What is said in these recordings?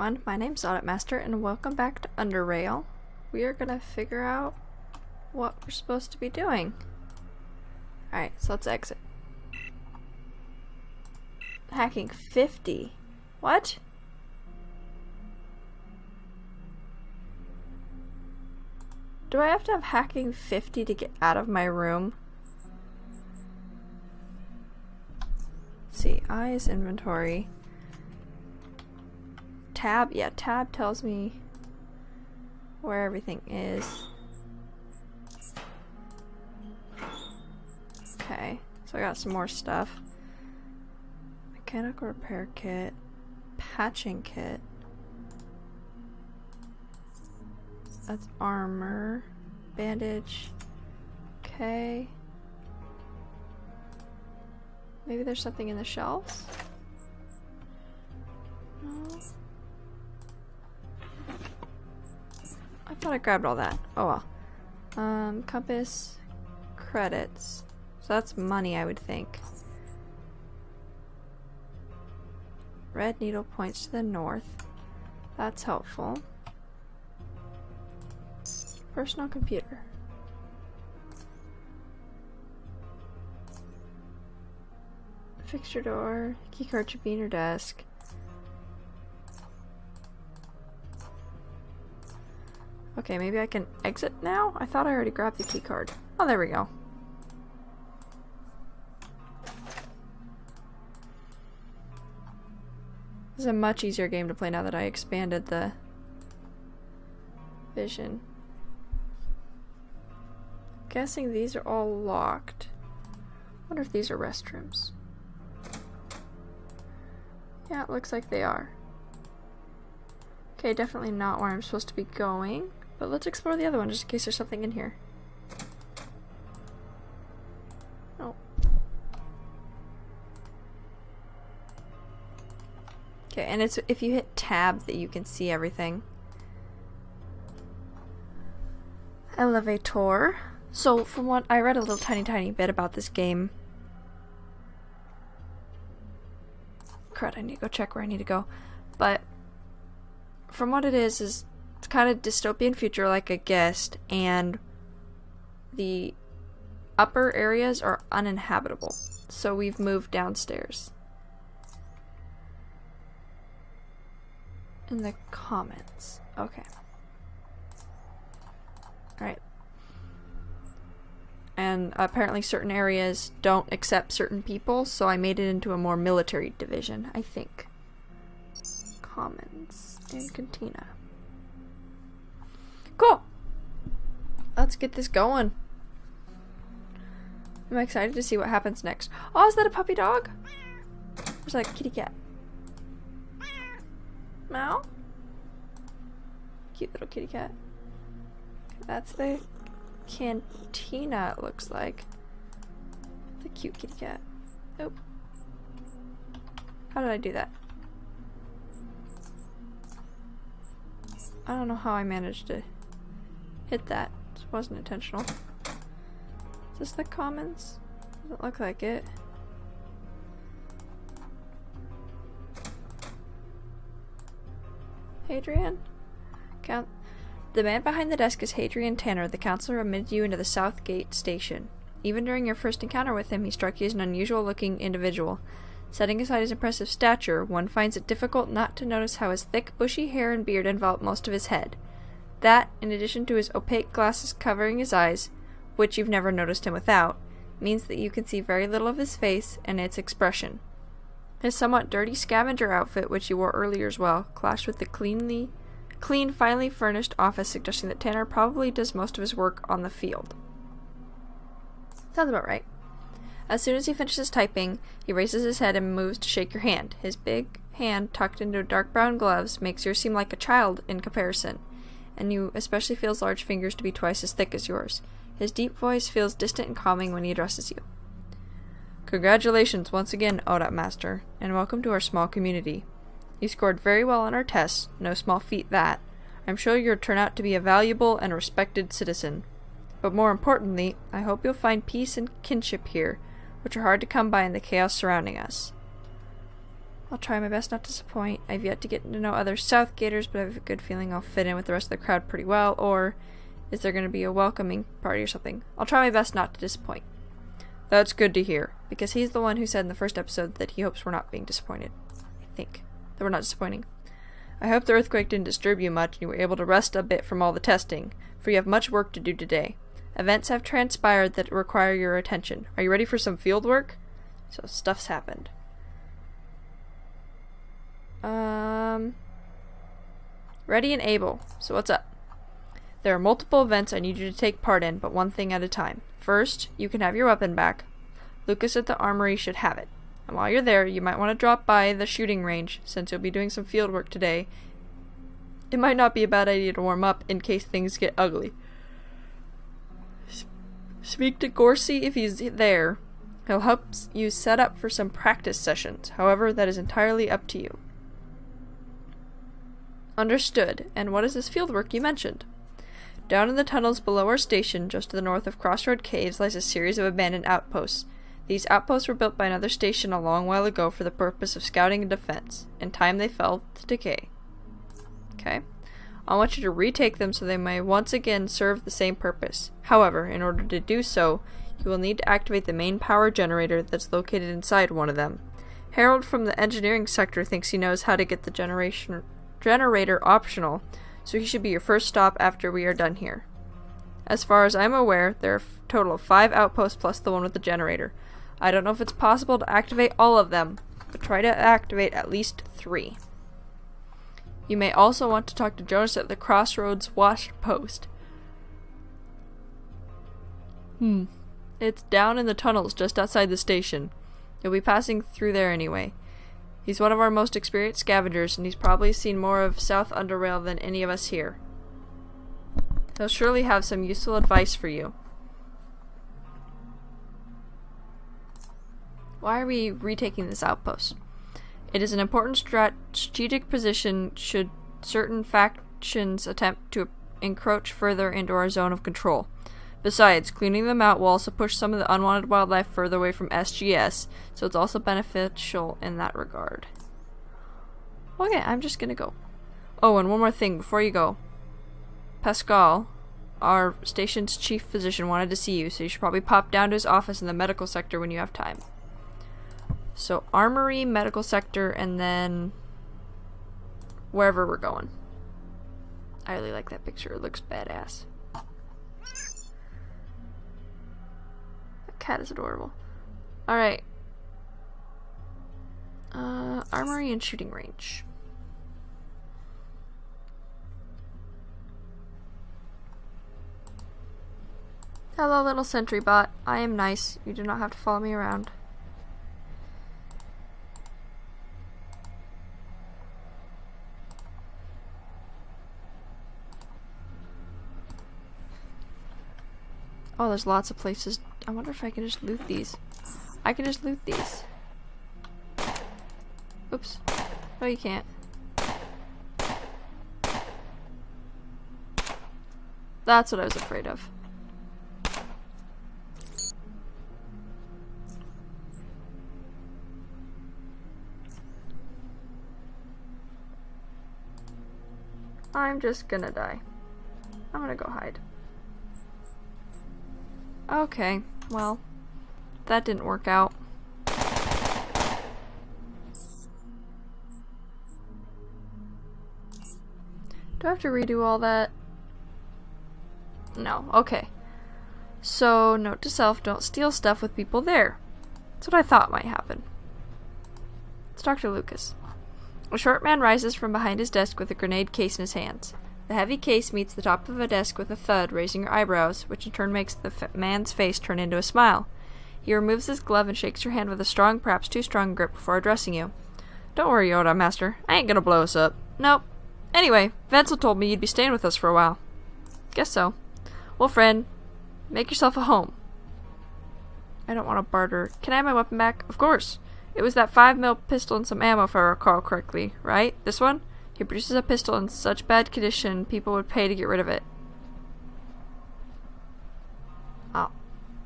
everyone, my name's Audit Master and welcome back to Underrail. We are gonna figure out what we're supposed to be doing. Alright, so let's exit. Hacking 50. What? Do I have to have hacking 50 to get out of my room? Let's see, eyes, inventory. Tab, yeah, tab tells me where everything is. Okay, so I got some more stuff. Mechanical repair kit, patching kit. That's armor, bandage. Okay. Maybe there's something in the shelves? No. I thought I grabbed all that. Oh well. Compass, credits. So that's money, I would think. Red needle points to the north. That's helpful. Personal computer. Fix your door. Keycard should be in your desk. Okay, maybe I can exit now? I thought I already grabbed the keycard. Oh, there we go. This is a much easier game to play now that I expanded the vision. Guessing these are all locked. Wonder if these are restrooms. Yeah, it looks like they are. Okay, definitely not where I'm supposed to be going. But let's explore the other one just in case there's something in here. Oh. Okay, and it's if you hit tab that you can see everything. Elevator. So from what I read a little tiny bit about this game. Crud, I need to go check where I need to go. But from what it is it's kind of dystopian future like I guessed, and the upper areas are uninhabitable. So we've moved downstairs. In the comments. Okay. Alright. And apparently certain areas don't accept certain people, so I made it into a more military division, I think. Commons and cantina. Cool! Let's get this going. I'm excited to see what happens next. Oh, is that a puppy dog? Or is that a kitty cat? Meow? Cute little kitty cat. That's the cantina, it looks like. The cute kitty cat. Oh. How did I do that? I don't know how I managed to hit that. It wasn't intentional. Is this the commons? Doesn't look like it. Hadrian? The man behind the desk is Hadrian Tanner, the counselor who admitted you into the South Gate station. Even during your first encounter with him, he struck you as an unusual-looking individual. Setting aside his impressive stature, one finds it difficult not to notice how his thick, bushy hair and beard envelop most of his head. That, in addition to his opaque glasses covering his eyes, which you've never noticed him without, means that you can see very little of his face and its expression. His somewhat dirty scavenger outfit, which you wore earlier as well, clashed with the clean, finely furnished office, suggesting that Tanner probably does most of his work on the field. Sounds about right. As soon as he finishes typing, he raises his head and moves to shake your hand. His big hand, tucked into dark brown gloves, makes yours seem like a child in comparison, and you especially feel his large fingers to be twice as thick as yours. His deep voice feels distant and calming when he addresses you. Congratulations once again, Audit Master, and welcome to our small community. You scored very well on our tests, no small feat that. I'm sure you'll turn out to be a valuable and respected citizen. But more importantly, I hope you'll find peace and kinship here, which are hard to come by in the chaos surrounding us. I'll try my best not to disappoint. I've yet to get to know other Southgaters, but I have a good feeling I'll fit in with the rest of the crowd pretty well. Or is there going to be a welcoming party or something? I'll try my best not to disappoint. That's good to hear, because he's the one who said in the first episode that he hopes we're not being disappointed. I think. That we're not disappointing. I hope the earthquake didn't disturb you much and you were able to rest a bit from all the testing, for you have much work to do today. Events have transpired that require your attention. Are you ready for some field work? So stuff's happened. Ready and able. So what's up? There are multiple events I need you to take part in, but one thing at a time. First, you can have your weapon back. Lucas at the armory should have it. And while you're there, you might want to drop by the shooting range, since you'll be doing some field work today. It might not be a bad idea to warm up in case things get ugly. Speak to Gorsey if he's there. He'll help you set up for some practice sessions. However, that is entirely up to you. Understood. And what is this field work you mentioned? Down in the tunnels below our station, just to the north of Crossroad Caves, lies a series of abandoned outposts. These outposts were built by another station a long while ago for the purpose of scouting and defense. In time they fell to decay. Okay. I want you to retake them so they may once again serve the same purpose. However, in order to do so, you will need to activate the main power generator that's located inside one of them. Harold from the engineering sector thinks he knows how to get the generator optional, so he should be your first stop after we are done here. As far as I'm aware, there are a total of 5 outposts plus the one with the generator. I don't know if it's possible to activate all of them, but try to activate at least 3. You may also want to talk to Jonas at the Crossroads Watch Post. It's down in the tunnels just outside the station. You'll be passing through there anyway. He's one of our most experienced scavengers, and he's probably seen more of South Underrail than any of us here. He'll surely have some useful advice for you. Why are we retaking this outpost? It is an important strategic position should certain factions attempt to encroach further into our zone of control. Besides, cleaning them out will also push some of the unwanted wildlife further away from SGS, so it's also beneficial in that regard. Okay, I'm just gonna go. Oh, and one more thing before you go. Pascal, our station's chief physician, wanted to see you, so you should probably pop down to his office in the medical sector when you have time. So, armory, medical sector, and then wherever we're going. I really like that picture. It looks badass. Cat is adorable. Alright. Armory and shooting range. Hello, little sentry bot. I am nice. You do not have to follow me around. Oh, there's lots of places. I wonder if I can just loot these. I can just loot these. Oops. Oh, you can't. That's what I was afraid of. I'm just gonna die. I'm gonna go hide. Okay, well, that didn't work out. Do I have to redo all that? No, okay. So, note to self, don't steal stuff with people there. That's what I thought might happen. Let's talk to Lucas. A short man rises from behind his desk with a grenade case in his hands. The heavy case meets the top of a desk with a thud, raising your eyebrows, which in turn makes the man's face turn into a smile. He removes his glove and shakes your hand with a strong, perhaps too strong grip before addressing you. Don't worry, Yoda Master. I ain't gonna blow us up. Nope. Anyway, Venzel told me you'd be staying with us for a while. Guess so. Well, friend, make yourself a home. I don't want to barter. Can I have my weapon back? Of course. It was that 5mm pistol and some ammo, if I recall correctly, right? This one? He produces a pistol in such bad condition, people would pay to get rid of it. Oh,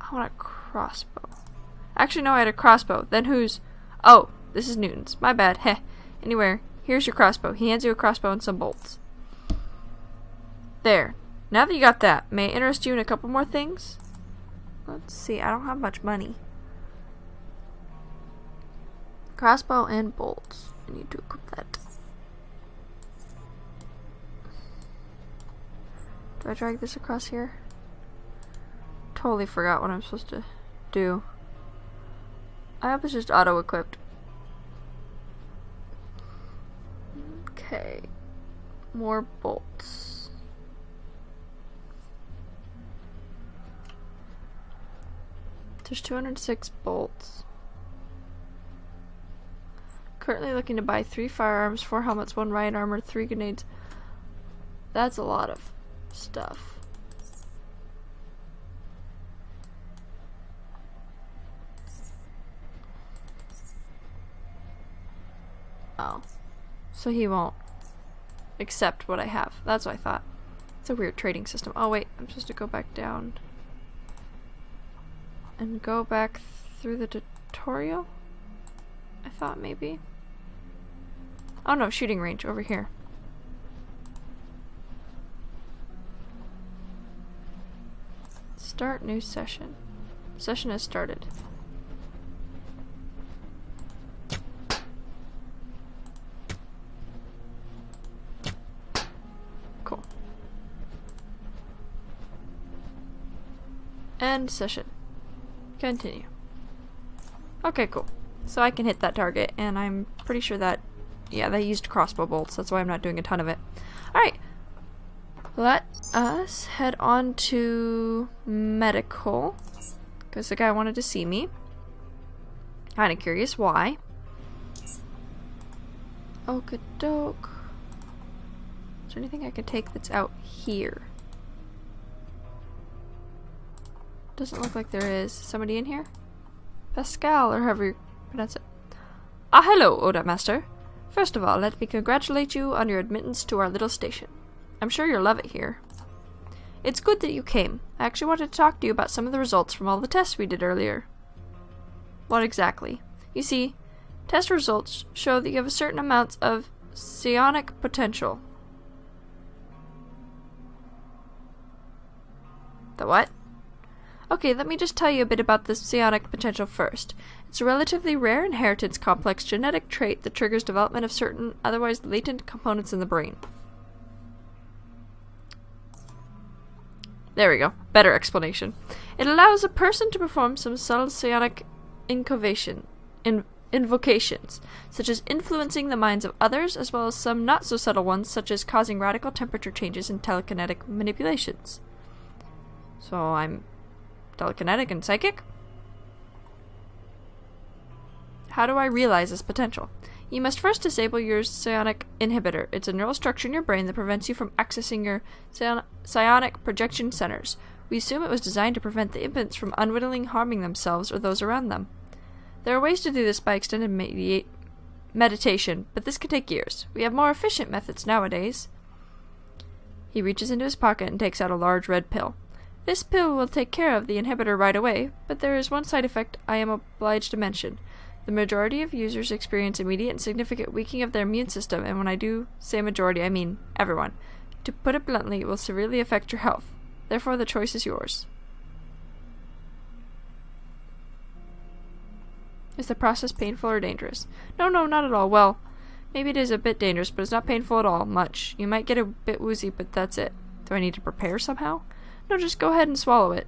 I want a crossbow. Actually, no, I had a crossbow. Then whose... Oh, This is Newton's. My bad. Heh. Anywhere. Here's your crossbow. He hands you a crossbow and some bolts. There. Now that you got that, may I interest you in a couple more things? Let's see. I don't have much money. Crossbow and bolts. I need to equip that. Do I drag this across here? Totally forgot what I'm supposed to do. I hope it's just auto-equipped. Okay. More bolts. There's 206 bolts. Currently looking to buy 3 firearms, 4 helmets, 1 riot armor, 3 grenades. That's a lot of stuff. Oh. So he won't accept what I have. That's what I thought. It's a weird trading system. Oh wait, I'm supposed to go back down. And go back through the tutorial? I thought maybe. Oh no, shooting range over here. Start new session. Session has started. Cool. End session. Continue. Okay, cool. So I can hit that target, and I'm pretty sure that, yeah, they used crossbow bolts. That's why I'm not doing a ton of it. Alright. Let us head on to medical, because the guy wanted to see me. Kind of curious why. Okadoke. Is there anything I can take that's out here? Doesn't look like there is. Somebody in here? Pascal, or however you pronounce it. Ah, hello, Oda Master. First of all, let me congratulate you on your admittance to our little station. I'm sure you'll love it here. It's good that you came. I actually wanted to talk to you about some of the results from all the tests we did earlier. What exactly? You see, test results show that you have a certain amount of psionic potential. The what? Okay, let me just tell you a bit about the psionic potential first. It's a relatively rare inheritance complex genetic trait that triggers development of certain otherwise latent components in the brain. There we go. Better explanation. It allows a person to perform some subtle psionic invocations, such as influencing the minds of others, as well as some not so subtle ones, such as causing radical temperature changes and telekinetic manipulations. So I'm telekinetic and psychic? How do I realize this potential? You must first disable your psionic inhibitor. It's a neural structure in your brain that prevents you from accessing your psionic projection centers. We assume it was designed to prevent the infants from unwittingly harming themselves or those around them. There are ways to do this by extended meditation, but this could take years. We have more efficient methods nowadays. He reaches into his pocket and takes out a large red pill. This pill will take care of the inhibitor right away, but there is one side effect I am obliged to mention. The majority of users experience immediate and significant weakening of their immune system, and when I do say majority, I mean everyone. To put it bluntly, it will severely affect your health. Therefore, the choice is yours. Is the process painful or dangerous? No, not at all. Well, maybe it is a bit dangerous, but it's not painful at all. Much. You might get a bit woozy, but that's it. Do I need to prepare somehow? No, just go ahead and swallow it.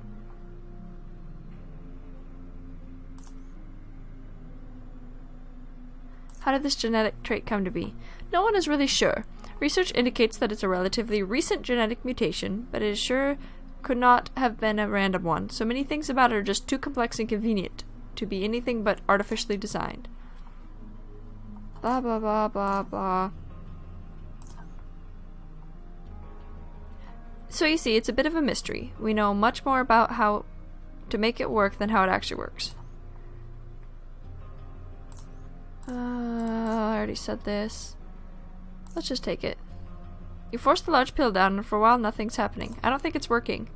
How did this genetic trait come to be? No one is really sure. Research indicates that it's a relatively recent genetic mutation, but it is sure could not have been a random one. So many things about it are just too complex and convenient to be anything but artificially designed. Blah, blah, blah, blah, blah. So you see, it's a bit of a mystery. We know much more about how to make it work than how it actually works. I already said this. Let's just take it. You force the large pill down, and for a while nothing's happening. I don't think it's working.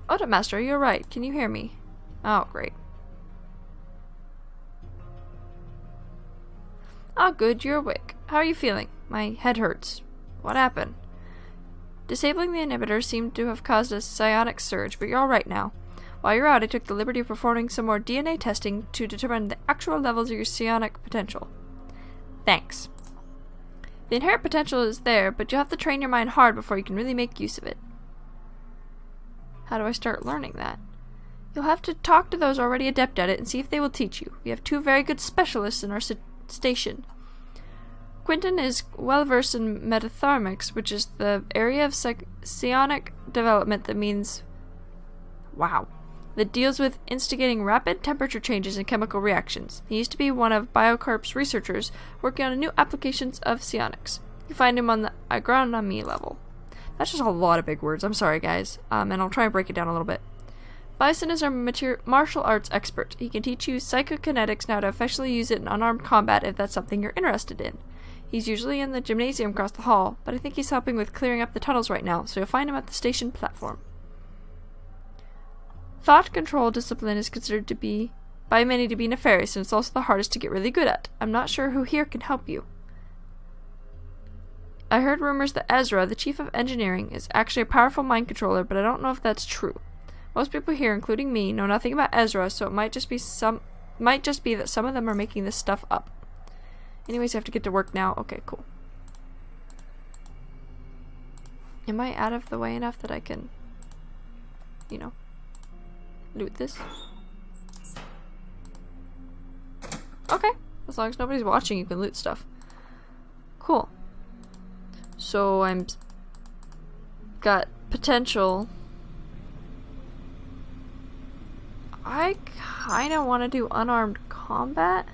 Oda Master, you're right. Can you hear me? Oh, great. Ah, good, you're awake. How are you feeling? My head hurts. What happened? Disabling the inhibitor seemed to have caused a psionic surge, but you're alright now. While you're out, I took the liberty of performing some more DNA testing to determine the actual levels of your psionic potential. Thanks. The inherent potential is there, but you'll have to train your mind hard before you can really make use of it. How do I start learning that? You'll have to talk to those already adept at it and see if they will teach you. We have 2 very good specialists in our station. Quentin is well versed in metatharmics, which is the area of psionic development that deals with instigating rapid temperature changes and chemical reactions. He used to be one of BioCorp's researchers working on new applications of psionics. You find him on the agronomy level. That's just a lot of big words. I'm sorry, guys. And I'll try and break it down a little bit. Bison is our martial arts expert. He can teach you psychokinetics now to officially use it in unarmed combat if that's something you're interested in. He's usually in the gymnasium across the hall, but I think he's helping with clearing up the tunnels right now, so you'll find him at the station platform. Thought control discipline is considered to be, by many, to be nefarious, and it's also the hardest to get really good at. I'm not sure who here can help you. I heard rumors that Ezra, the chief of engineering, is actually a powerful mind controller, but I don't know if that's true. Most people here, including me, know nothing about Ezra, so it might just be that some of them are making this stuff up. Anyways, I have to get to work now. Okay, cool. Am I out of the way enough that I can, loot this? Okay. As long as nobody's watching, you can loot stuff. Cool. So I'm got potential. I kind of want to do unarmed combat.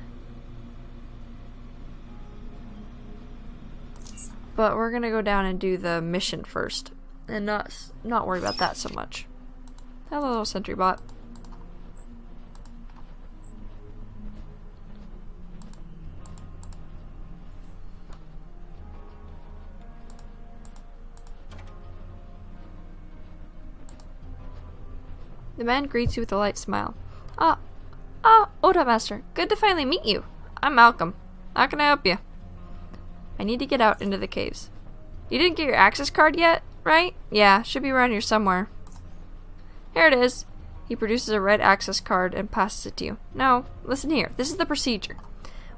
But we're going to go down and do the mission first. And not worry about that so much. Hello, little sentry bot. The man greets you with a light smile. Oda Master, good to finally meet you. I'm Malcolm. How can I help you? I need to get out into the caves. You didn't get your access card yet, right? Yeah, should be around here somewhere. Here it is. He produces a red access card and passes it to you. Now, listen here. This is the procedure.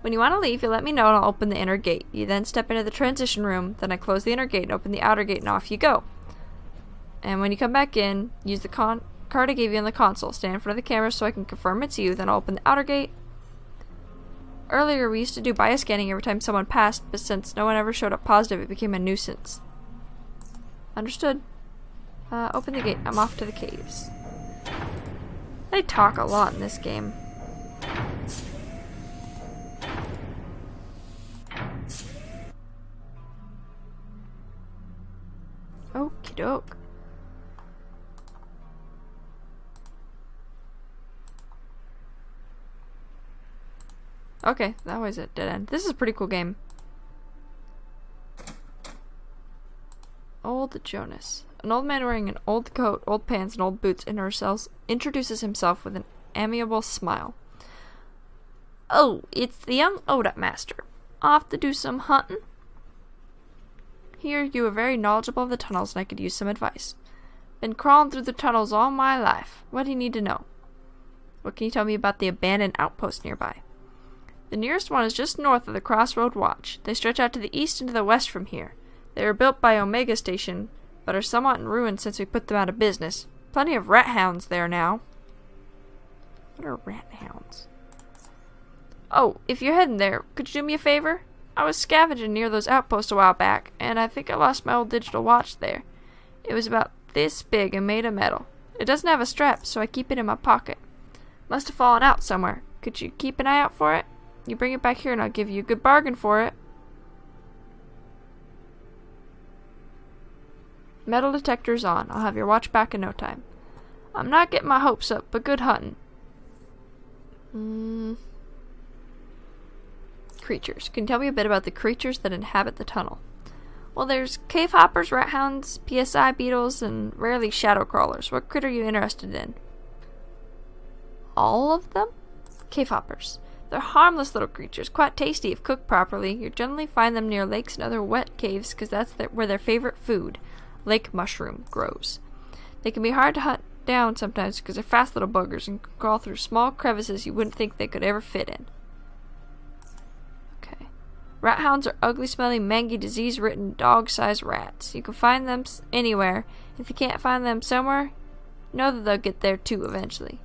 When you want to leave, you let me know and I'll open the inner gate. You then step into the transition room, then I close the inner gate and open the outer gate and off you go. And when you come back in, use the card I gave you on the console. Stand in front of the camera so I can confirm it's you, then I'll open the outer gate. Earlier, we used to do bioscanning every time someone passed, but since no one ever showed up positive, it became a nuisance. Understood. Open the gate. I'm off to the caves. They talk a lot in this game. Okie doke. Okay, that was a dead end. This is a pretty cool game. Old Jonas. An old man wearing an old coat, old pants, and old boots introduces himself with an amiable smile. Oh, it's the young Oda Master. Off to do some hunting? Here, you are very knowledgeable of the tunnels, and I could use some advice. Been crawling through the tunnels all my life. What do you need to know? What can you tell me about the abandoned outpost nearby? The nearest one is just north of the Crossroad Watch. They stretch out to the east and to the west from here. They were built by Omega Station, but are somewhat in ruin since we put them out of business. Plenty of rat hounds there now. What are rat hounds? Oh, if you're heading there, could you do me a favor? I was scavenging near those outposts a while back, and I think I lost my old digital watch there. It was about this big and made of metal. It doesn't have a strap, so I keep it in my pocket. Must have fallen out somewhere. Could you keep an eye out for it? You bring it back here and I'll give you a good bargain for it. Metal detector's on. I'll have your watch back in no time. I'm not getting my hopes up, but good hunting. Creatures. Can you tell me a bit about the creatures that inhabit the tunnel? Well, there's cave hoppers, rat hounds, PSI beetles, and rarely shadow crawlers. What critter are you interested in? All of them? Cave hoppers. They're harmless little creatures, quite tasty if cooked properly. You generally find them near lakes and other wet caves because that's where their favorite food, lake mushroom, grows. They can be hard to hunt down sometimes because they're fast little buggers and can crawl through small crevices you wouldn't think they could ever fit in. Okay. Rat hounds are ugly smelling, mangy, disease-ridden, dog-sized rats. You can find them anywhere. If you can't find them somewhere, know that they'll get there too eventually.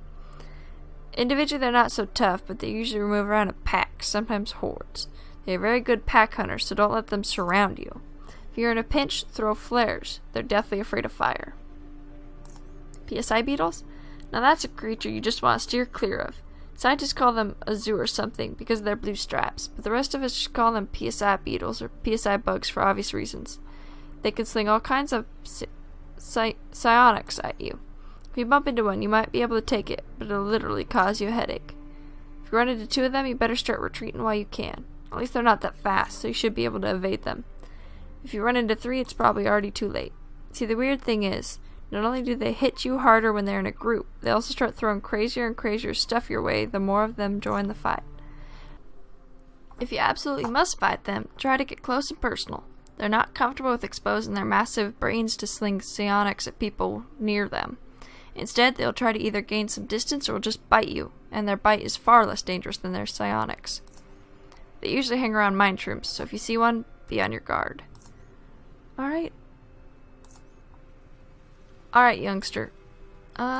Individually, they're not so tough, but they usually move around in packs, sometimes hordes. They are very good pack hunters, so don't let them surround you. If you're in a pinch, throw flares. They're deathly afraid of fire. PSI beetles? Now that's a creature you just want to steer clear of. Scientists call them azure something because of their blue straps, but the rest of us just call them PSI beetles or PSI bugs for obvious reasons. They can sling all kinds of psionics at you. If you bump into one, you might be able to take it, but it'll literally cause you a headache. If you run into two of them, you better start retreating while you can. At least they're not that fast, so you should be able to evade them. If you run into three, it's probably already too late. See, the weird thing is, not only do they hit you harder when they're in a group, they also start throwing crazier and crazier stuff your way the more of them join the fight. If you absolutely must fight them, try to get close and personal. They're not comfortable with exposing their massive brains to sling psionics at people near them. Instead, they'll try to either gain some distance or will just bite you, and their bite is far less dangerous than their psionics. They usually hang around mine shrooms, so if you see one, be on your guard. Alright. Alright, youngster.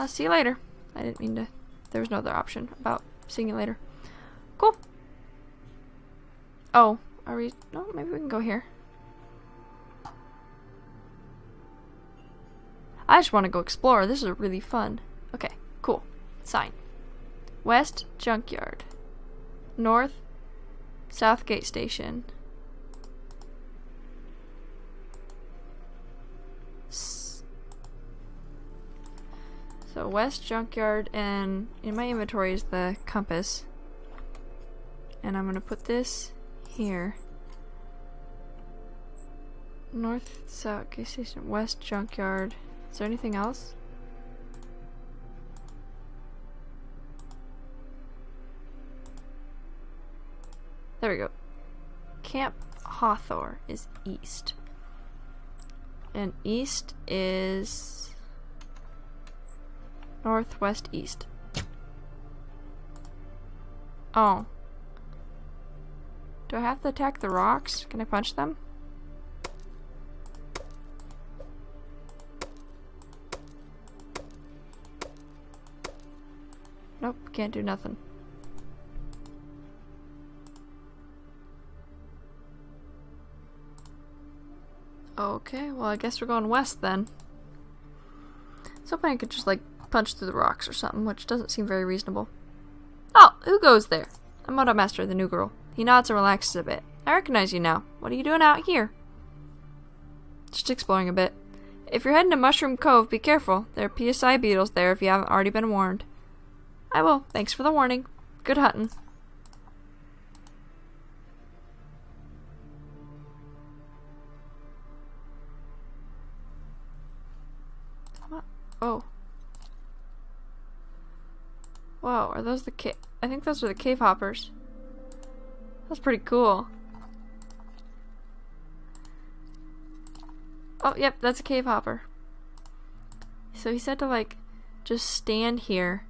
See you later. I didn't mean to... There was no other option about seeing you later. Cool. Oh, are we... No, maybe we can go here. I just want to go explore. This is really fun. Okay, cool. Sign. West Junkyard. North Southgate Station. So West Junkyard, and in my inventory is the compass. And I'm going to put this here. North Southgate Station, West Junkyard. Is there anything else? There we go. Camp Hawthorne is east. And east is northwest east. Oh. Do I have to attack the rocks? Can I punch them? Nope, can't do nothing. Okay, well I guess we're going west then. So I could just like punch through the rocks or something, which doesn't seem very reasonable. Oh, who goes there? I'm Moto Master, the new girl. He nods and relaxes a bit. I recognize you now. What are you doing out here? Just exploring a bit. If you're heading to Mushroom Cove, be careful. There are PSI beetles there if you haven't already been warned. I will. Thanks for the warning. Good hunting. Oh. Whoa, are those the I think those are the cave hoppers. That's pretty cool. Oh, yep, that's a cave hopper. So he said to, like, just stand here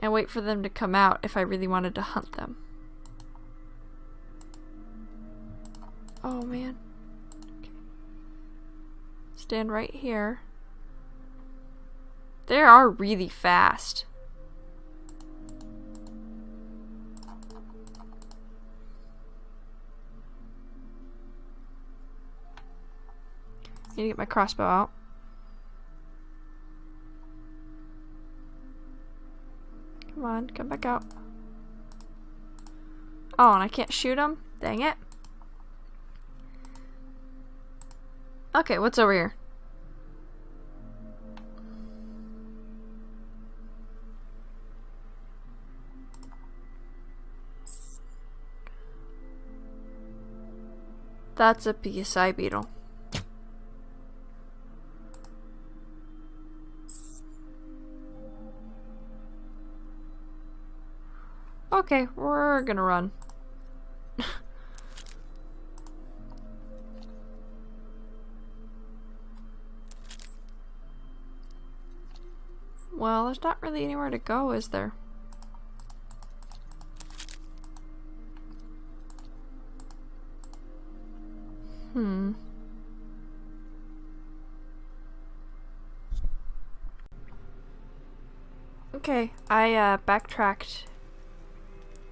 and wait for them to come out if I really wanted to hunt them. Oh, man. Okay. Stand right here. They are really fast. Need to get my crossbow out. Come on, come back out. Oh, and I can't shoot them? Dang it. Okay, what's over here? That's a PSI beetle. Okay, we're gonna run. Well, there's not really anywhere to go, is there? Okay, I backtracked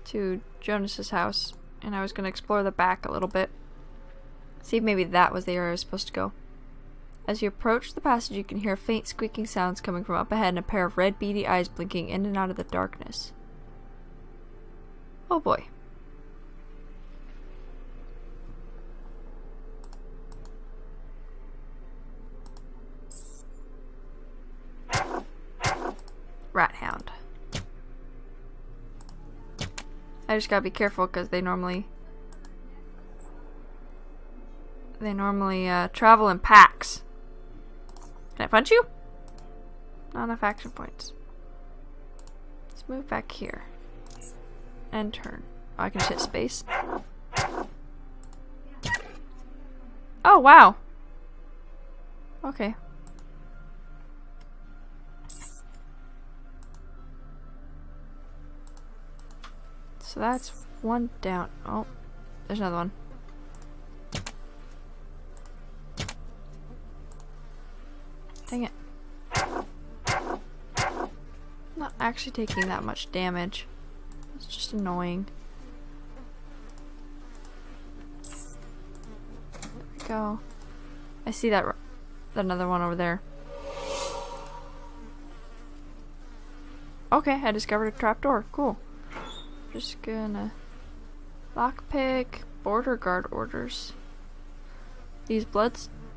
to Jonas's house, and I was gonna explore the back a little bit. See if maybe that was the area I was supposed to go. As you approach the passage, you can hear faint squeaking sounds coming from up ahead and a pair of red beady eyes blinking in and out of the darkness. Oh boy. Rat hound. I just gotta be careful because they normally travel in packs. Can I punch you? Not enough action points. Let's move back here. And turn. Oh, I can hit space. Oh, wow. Okay. So that's one down. Oh, there's another one. Dang it. I'm not actually taking that much damage. It's just annoying. There we go. I see that another one over there. Okay, I discovered a trapdoor. Cool. Just gonna lockpick border guard orders. These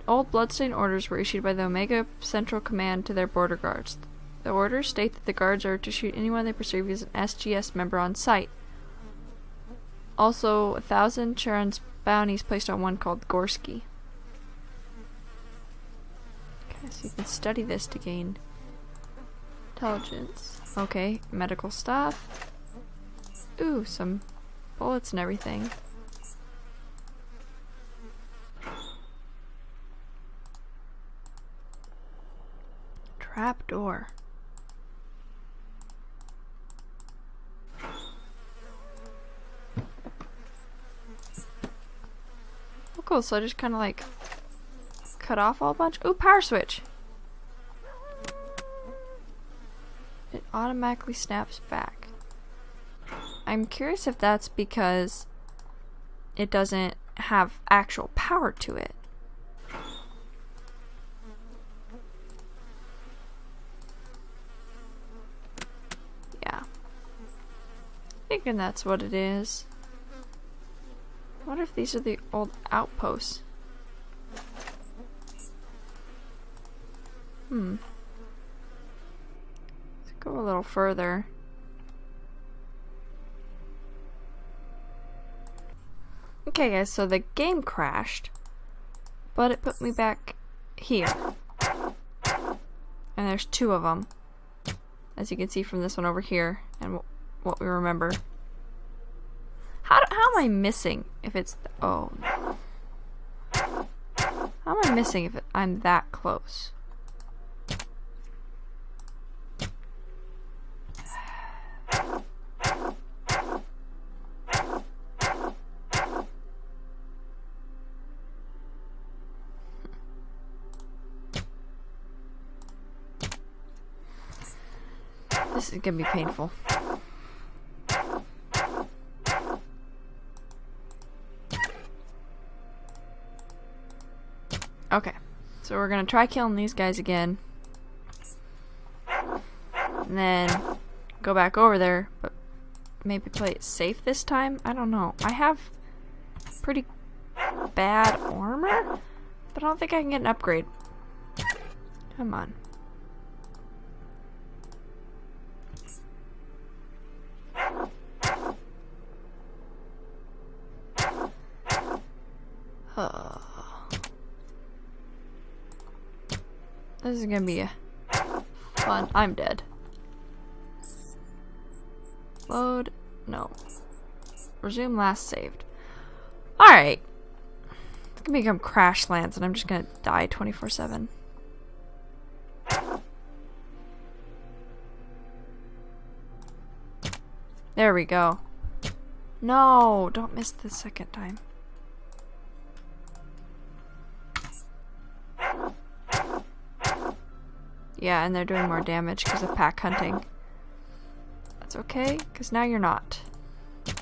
old Bloodstain orders were issued by the Omega Central Command to their border guards. The orders state that the guards are to shoot anyone they perceive as an SGS member on sight. Also, 1,000 Charon's bounties placed on one called Gorski. Okay, so you can study this to gain intelligence. Okay, medical stuff. Ooh, some bullets and everything. Trapdoor. Oh, cool. So I just kind of like cut off all a bunch. Ooh, power switch. It automatically snaps back. I'm curious if that's because it doesn't have actual power to it. Yeah. Thinking that's what it is. I wonder if these are the old outposts. Let's go a little further. Okay guys, so the game crashed, but it put me back here. And there's two of them, as you can see from this one over here, and what we remember. How am I missing if it's... oh no. How am I missing if I'm that close? This is gonna be painful. Okay, so we're gonna try killing these guys again. And then go back over there, but maybe play it safe this time? I don't know. I have pretty bad armor, but I don't think I can get an upgrade. Come on. This is gonna be fun. I'm dead. Load. No. Resume last saved. Alright. It's gonna become crash lands and I'm just gonna die 24/7. There we go. No, don't miss the second time. Yeah, and they're doing more damage because of pack hunting. That's okay, because now you're not. There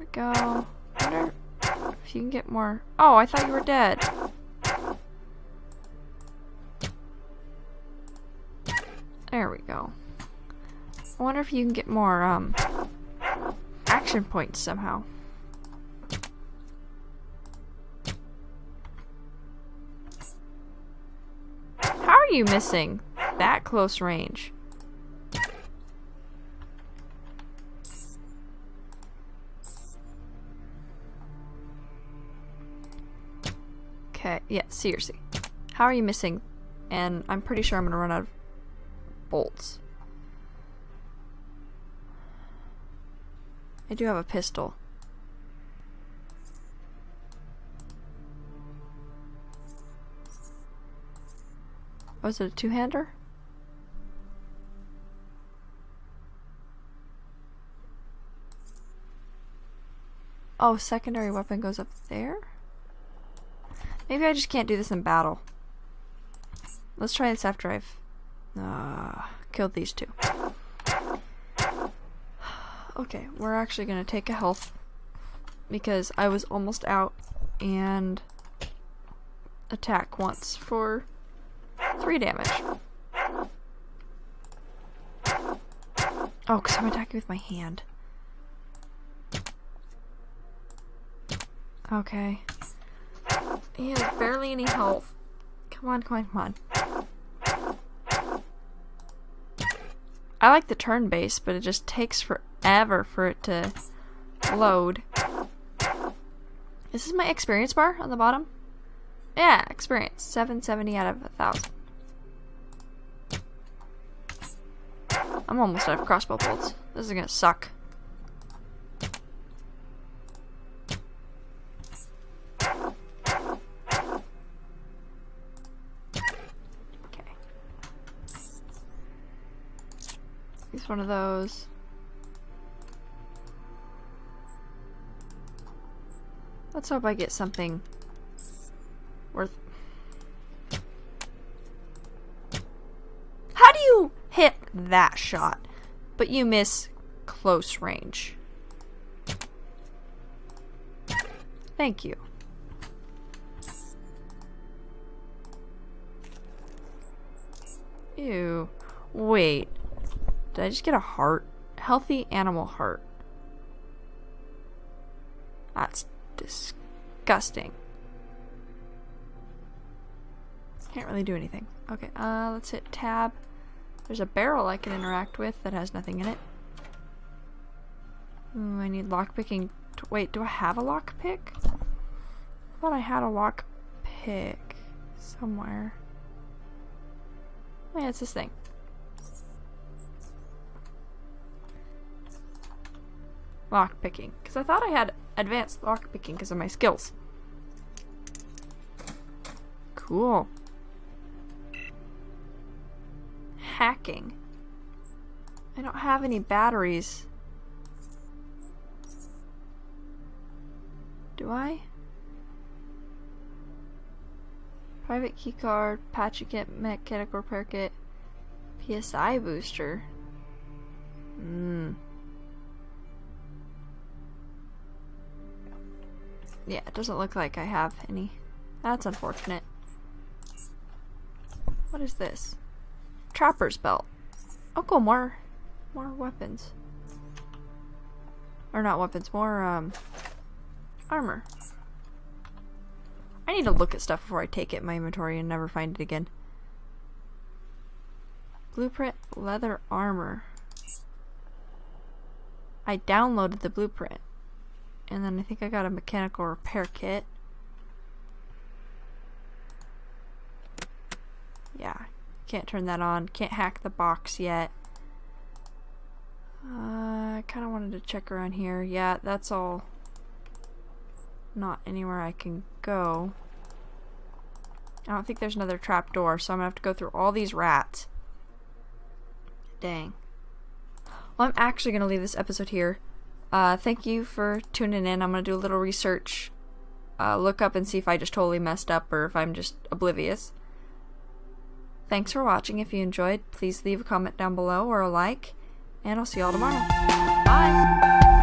we go. I wonder if you can get more. Oh, I thought you were dead. There we go. I wonder if you can get more, action points somehow. How are you missing that close range? Okay, yeah, seriously. How are you missing? And I'm pretty sure I'm gonna run out of bolts. I do have a pistol. Oh, is it a two-hander? Oh, secondary weapon goes up there? Maybe I just can't do this in battle. Let's try this after I've killed these two. Okay, we're actually gonna take a health because I was almost out and attack once for 3 damage. Oh, because I'm attacking with my hand. Okay. He has barely any health. Come on, come on, come on. I like the turn-based, but it just takes forever for it to load. Is this my experience bar on the bottom? Yeah, experience. 770 out of 1,000. I'm almost out of crossbow bolts. This is gonna suck. Okay. Use one of those. Let's hope I get something worth. How do you hit that shot, but you miss close range? Thank you. Ew. Wait. Did I just get a heart? Healthy animal heart. That's disgusting. Can't really do anything. Okay, let's hit tab. There's a barrel I can interact with that has nothing in it. Ooh, I need lockpicking. Wait, do I have a lockpick? I thought I had a lockpick somewhere. Oh yeah, it's this thing. Lockpicking. Because I thought I had advanced lockpicking because of my skills. Cool. Hacking. I don't have any batteries. Do I? Private keycard, patchy kit, mechanical repair kit, PSI booster. Yeah, it doesn't look like I have any. That's unfortunate. What is this? Trapper's belt. Oh, cool, more weapons. Or not weapons, more armor. I need to look at stuff before I take it in my inventory and never find it again. Blueprint leather armor. I downloaded the blueprint. And then I think I got a mechanical repair kit. Yeah, can't turn that on. Can't hack the box yet. I kind of wanted to check around here. Yeah, that's all not anywhere I can go. I don't think there's another trap door, so I'm gonna have to go through all these rats. Dang. Well, I'm actually gonna leave this episode here. Thank you for tuning in. I'm gonna do a little research, look up and see if I just totally messed up or if I'm just oblivious. Thanks for watching. If you enjoyed, please leave a comment down below or a like, and I'll see y'all tomorrow. Bye!